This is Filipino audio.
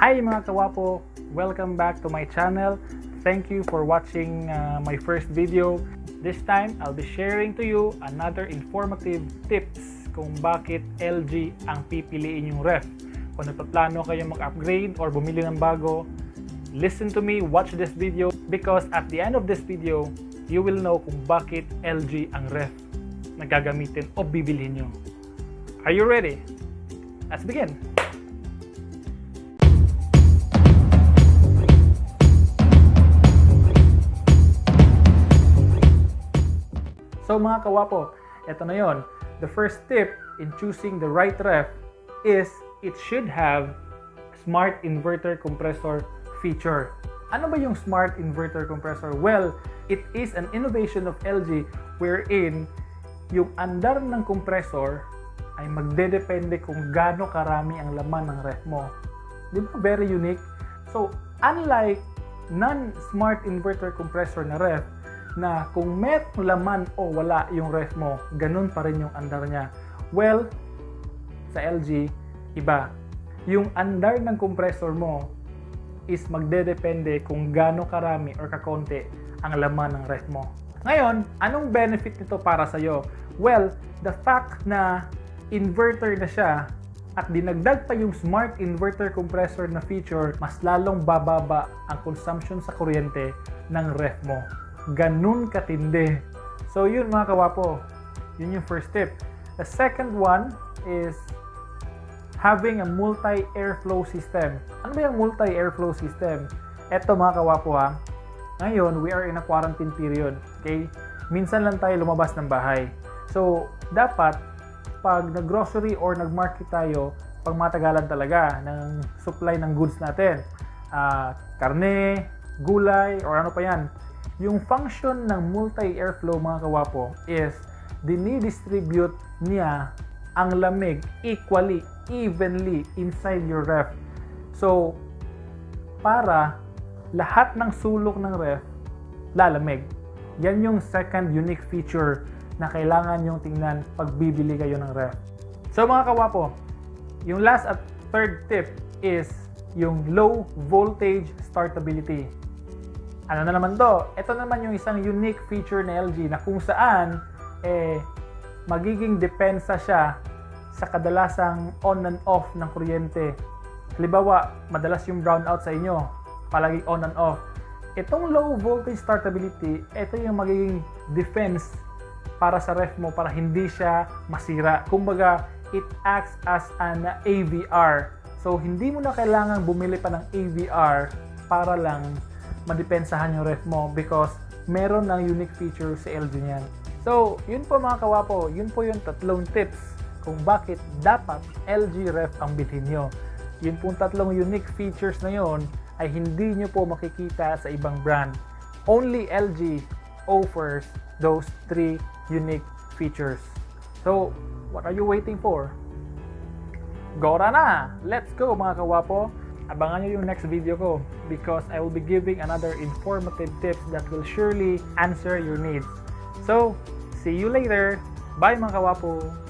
Hi mga kawapo! Welcome back to my channel. Thank you for watching my first video. This time, I'll be sharing to you another informative tips kung bakit LG ang pipiliin yung ref. Kung nagpaplano kayo mag-upgrade or bumili ng bago, listen to me, watch this video because at the end of this video, you will know kung bakit LG ang ref na gagamitin o bibilhin nyo. Are you ready? Let's begin! So mga kawapo, ito na yon. The first tip in choosing the right ref is it should have smart inverter compressor feature. Ano ba yung smart inverter compressor? Well, it is an innovation of LG wherein yung andar ng compressor ay magdedepende kung gaano karami ang laman ng ref mo. Di ba very unique? So, unlike non-smart inverter compressor na ref, na kung merong laman o wala yung ref mo, ganun pa rin yung andar niya. Well, sa LG, iba. Yung andar ng compressor mo is magdedepende kung gaano karami or kakonti ang laman ng ref mo. Ngayon, anong benefit nito para sa'yo? Well, the fact na inverter na siya at dinagdag pa yung smart inverter compressor na feature, mas lalong bababa ang consumption sa kuryente ng ref mo. Ganun katindi. So yun mga kawapo, yun yung first tip. The second one is having a multi-airflow system. Ano ba yung multi-airflow system? Eto mga kawapo ha, ngayon we are in a quarantine period, okay? Minsan lang tayo lumabas ng bahay. So dapat pag nag-grocery or nag-market tayo, pag matagalan talaga ng supply ng goods natin, karne, gulay, or ano pa yan. Yung function ng multi-airflow mga kawapo is dinidistribute niya ang lamig equally, evenly inside your ref. So, para lahat ng sulok ng ref lalamig. Yan yung second unique feature na kailangan yung tingnan pag bibili kayo ng ref. So mga kawapo, yung last at third tip is yung low voltage startability. Ano na naman to? Ito naman yung isang unique feature na LG na kung saan magiging depensa siya sa kadalasang on and off ng kuryente. Halimbawa, madalas yung brownout sa inyo, palagi on and off. Itong low voltage startability, ito yung magiging defense para sa ref mo para hindi siya masira. Kumbaga, it acts as an AVR. So, hindi mo na kailangan bumili pa ng AVR para lang madepensahan yung ref mo because meron ng unique feature sa LG niyan. So, yun po mga kawapo, yun po yung tatlong tips kung bakit dapat LG ref ang bilhin nyo. Yun pong tatlong unique features na yun ay hindi nyo po makikita sa ibang brand. Only LG offers those three unique features. So, what are you waiting for? Gora na! Let's go mga kawapo! Abangan nyo yung next video ko because I will be giving another informative tips that will surely answer your needs. So, see you later! Bye mga kawapo!